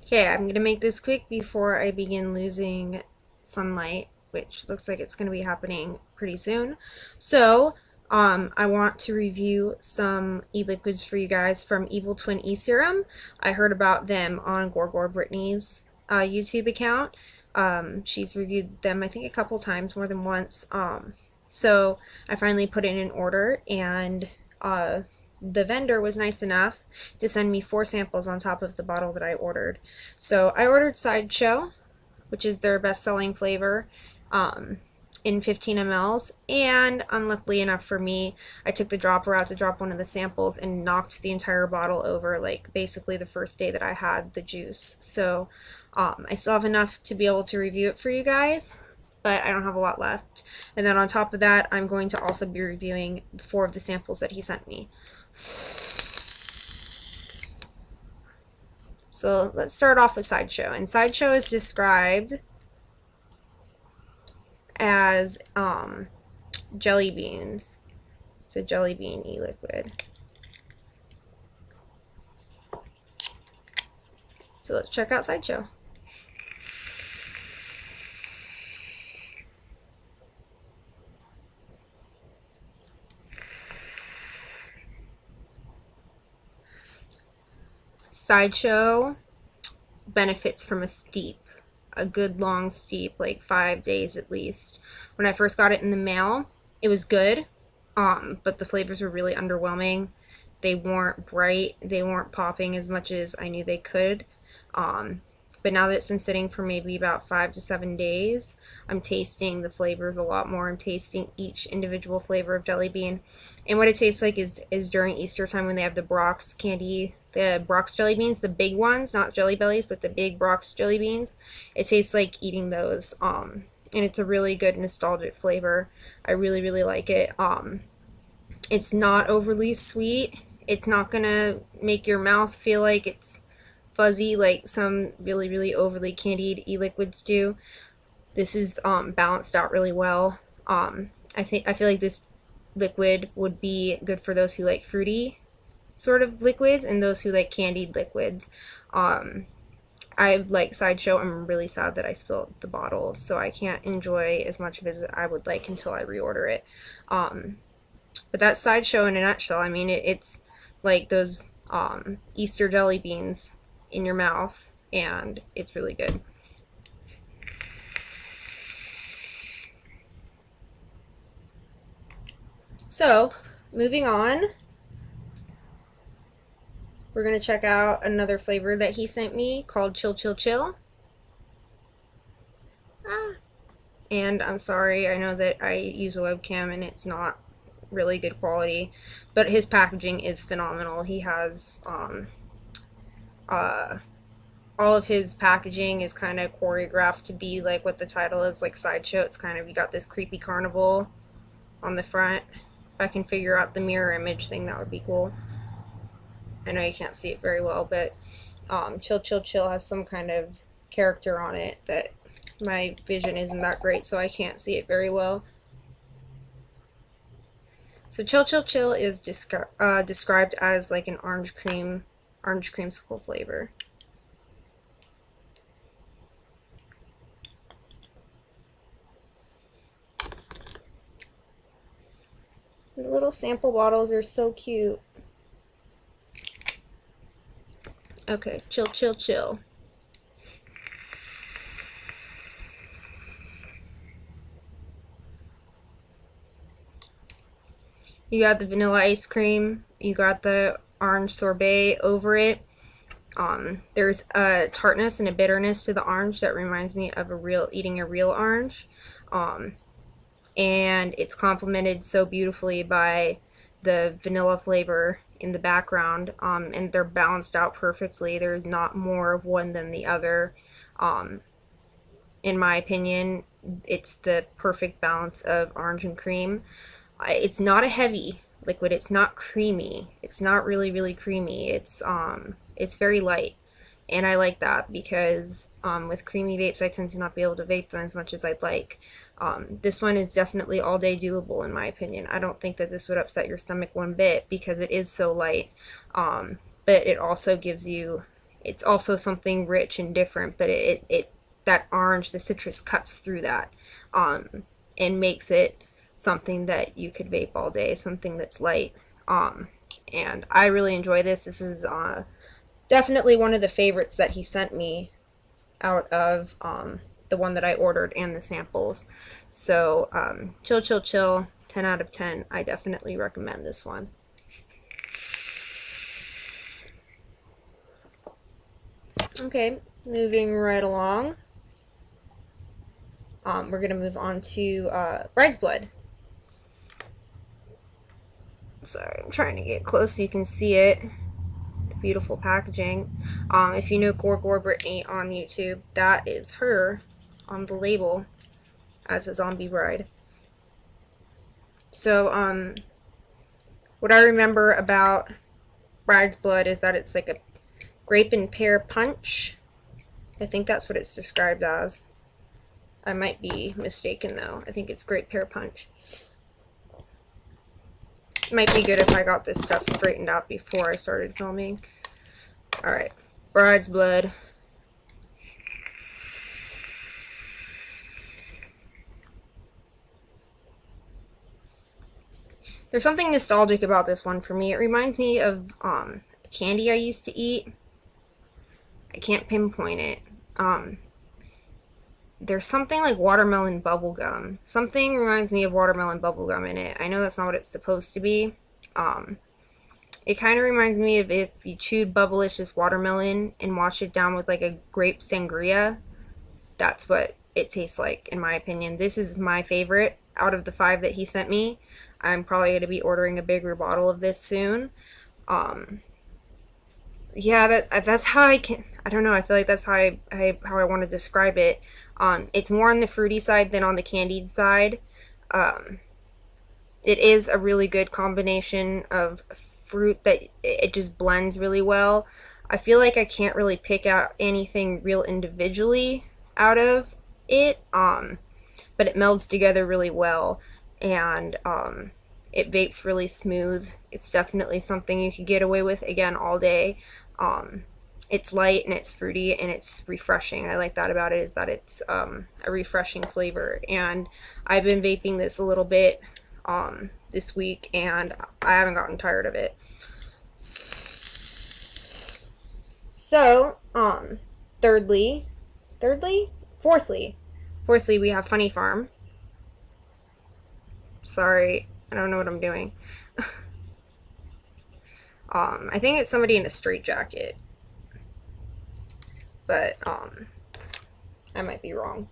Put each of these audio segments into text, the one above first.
Okay, I'm going to make this quick before I begin losing sunlight, which looks like it's going to be happening pretty soon. So, I want to review some e-liquids for you guys from Evil Twin E-Serum. I heard about them on Gorgor Brittany's YouTube account. She's reviewed them, I think, a couple times, more than once. So I finally put in an order, and the vendor was nice enough to send me 4 samples on top of the bottle that I ordered. So I ordered Sideshow, which is their best-selling flavor, in 15 mLs, and unluckily enough for me, I took the dropper out to drop one of the samples and knocked the entire bottle over, like basically the first day that I had the juice. So I still have enough to be able to review it for you guys, but I don't have a lot left. And then on top of that, I'm going to also be reviewing 4 of the samples that he sent me. So let's start off with Sideshow. And Sideshow is described as jelly beans. It's a jelly bean e-liquid. So let's check out Sideshow. Sideshow benefits from a good long steep, like 5 days at least. When I first got it in the mail, it was good, but the flavors were really underwhelming. They weren't bright, they weren't popping as much as I knew they could. But now that it's been sitting for maybe about 5 to 7 days, I'm tasting the flavors a lot more. I'm tasting each individual flavor of jelly bean. And what it tastes like is during Easter time when they have the Brock's candy, the Brock's jelly beans, the big ones, not Jelly Bellies, but the big Brock's jelly beans. It tastes like eating those. And it's a really good nostalgic flavor. I really, really like it. It's not overly sweet. It's not gonna make your mouth feel like it's fuzzy like some really, really overly candied e-liquids do. This is balanced out really well. I feel like this liquid would be good for those who like fruity sort of liquids and those who like candied liquids. I like Sideshow. I'm really sad that I spilled the bottle, so I can't enjoy as much of it as I would like until I reorder it. But that's Sideshow in a nutshell. I mean, it's like those Easter jelly beans in your mouth, and it's really good. So, moving on, we're going to check out another flavor that he sent me called Chill Chill Chill. And I'm sorry, I know that I use a webcam and it's not really good quality, but his packaging is phenomenal. He has all of his packaging is kind of choreographed to be like what the title is, like Sideshow. It's kind of, you got this creepy carnival on the front. If I can figure out the mirror image thing, that would be cool. I know you can't see it very well, but Chill Chill Chill has some kind of character on it that my vision isn't that great, so I can't see it very well. So Chill Chill Chill is described as like an orange creamsicle flavor. The little sample bottles are so cute. Okay, Chill Chill Chill. You got the vanilla ice cream, you got the orange sorbet over it. There's a tartness and a bitterness to the orange that reminds me of eating a real orange. And it's complemented so beautifully by the vanilla flavor in the background, and they're balanced out perfectly. There's not more of one than the other. In my opinion, it's the perfect balance of orange and cream. It's not a heavy liquid. It's not creamy. It's not really, really creamy. It's very light. And I like that because with creamy vapes, I tend to not be able to vape them as much as I'd like. This one is definitely all day doable in my opinion. I don't think that this would upset your stomach one bit because it is so light. But it also gives you it's also something rich and different, but it that orange, the citrus cuts through that, and makes it something that you could vape all day, something that's light. And I really enjoy this. This is definitely one of the favorites that he sent me out of the one that I ordered and the samples. So chill, chill, chill. 10 out of 10. I definitely recommend this one. Okay, moving right along. We're going to move on to Bride's Blood. Sorry, I'm trying to get close so you can see it. The beautiful packaging. If you know Gore Brittany on YouTube, that is her on the label as a zombie bride. So, what I remember about Bride's Blood is that it's like a grape and pear punch. I think that's what it's described as. I might be mistaken though. I think it's grape pear punch. Might be good if I got this stuff straightened out before I started filming. Alright, Bride's Blood. There's something nostalgic about this one for me. It reminds me of candy I used to eat. I can't pinpoint it. There's something like watermelon bubblegum. Something reminds me of watermelon bubblegum in it. I know that's not what it's supposed to be. It kind of reminds me of if you chewed Bubblicious watermelon and washed it down with like a grape sangria. That's what it tastes like, in my opinion. This is my favorite out of the 5 that he sent me. I'm probably going to be ordering a bigger bottle of this soon. Yeah, that's how I can. I don't know. I feel like that's how I want to describe it. It's more on the fruity side than on the candied side. It is a really good combination of fruit that it just blends really well. I feel like I can't really pick out anything real individually out of it, but it melds together really well, and it vapes really smooth. It's definitely something you could get away with, again, all day. It's light and it's fruity and it's refreshing. I like that about it, is that it's a refreshing flavor. And I've been vaping this a little bit this week, and I haven't gotten tired of it. So, fourthly, we have Funny Farm. Sorry, I don't know what I'm doing. I think it's somebody in a straitjacket, but I might be wrong.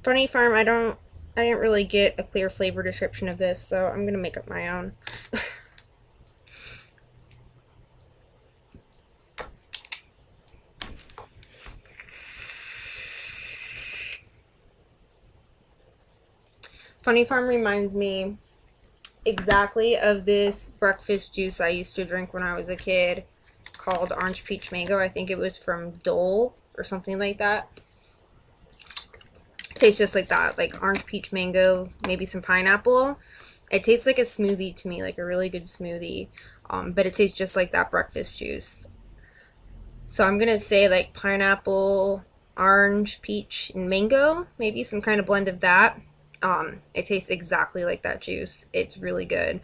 Funny Farm, I didn't really get a clear flavor description of this, so I'm gonna make up my own. Funny Farm reminds me exactly of this breakfast juice I used to drink when I was a kid called Orange Peach Mango. I think it was from Dole or something like that. It tastes just like that, like orange peach mango, maybe some pineapple. It tastes like a smoothie to me, like a really good smoothie, but it tastes just like that breakfast juice. So I'm gonna say like pineapple, orange, peach, and mango, maybe some kind of blend of that. It tastes exactly like that juice. It's really good.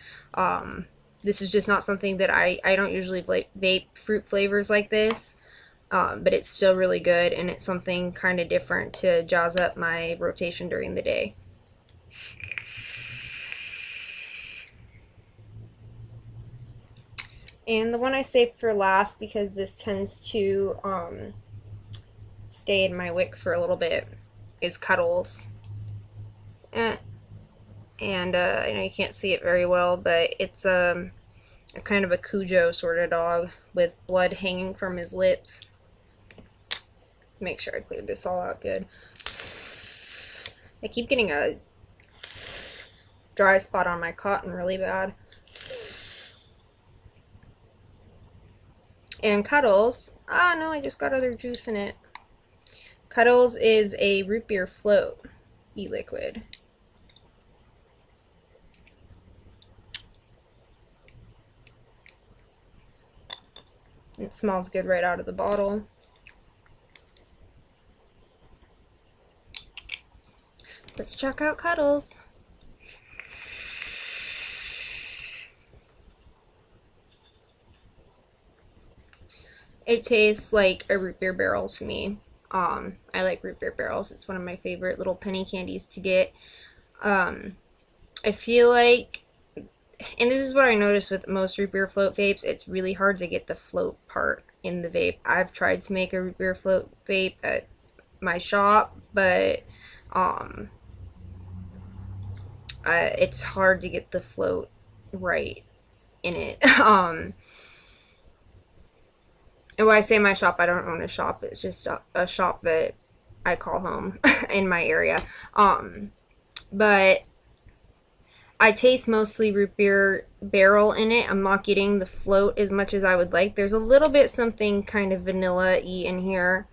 This is just not something that I don't usually vape fruit flavors like this, but it's still really good, and it's something kind of different to jazz up my rotation during the day. And the one I saved for last, because this tends to stay in my wick for a little bit, is Cuddles. And I know you can't see it very well, but it's a kind of a Cujo sort of dog with blood hanging from his lips. Make sure I cleared this all out good. I keep getting a dry spot on my cotton really bad. And Cuddles, no, I just got other juice in it. Cuddles is a root beer float e-liquid. It smells good right out of the bottle. Let's check out Cuddles. It tastes like a root beer barrel to me. I like root beer barrels. It's one of my favorite little penny candies to get. I feel like, and this is what I noticed with most root beer float vapes, it's really hard to get the float part in the vape. I've tried to make a root beer float vape at my shop, but it's hard to get the float right in it. And when I say my shop, I don't own a shop. It's just a shop that I call home in my area. But I taste mostly root beer barrel in it. I'm not getting the float as much as I would like. There's a little bit something kind of vanilla-y in here.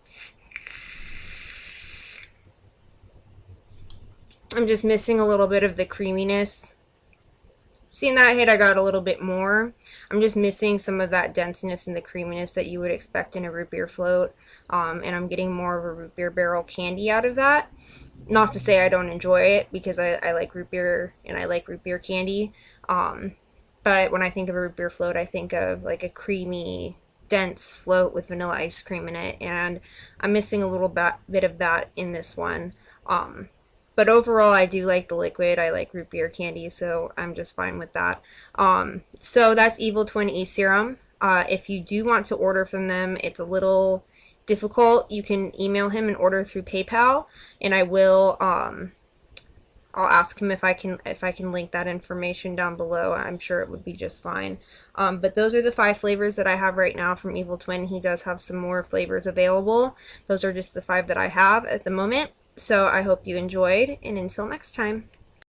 I'm just missing a little bit of the creaminess. See, in that hit, I got a little bit more. I'm just missing some of that denseness and the creaminess that you would expect in a root beer float. And I'm getting more of a root beer barrel candy out of that. Not to say I don't enjoy it, because I like root beer and I like root beer candy. But when I think of a root beer float, I think of like a creamy, dense float with vanilla ice cream in it. And I'm missing a little bit of that in this one. But overall, I do like the liquid. I like root beer candy, so I'm just fine with that. So that's Evil Twin E-Serum. If you do want to order from them, it's a little difficult. You can email him and order through PayPal, and I will. I'll ask him if I can link that information down below. I'm sure it would be just fine. But those are the 5 flavors that I have right now from Evil Twin. He does have some more flavors available. Those are just the 5 that I have at the moment. So I hope you enjoyed, and until next time.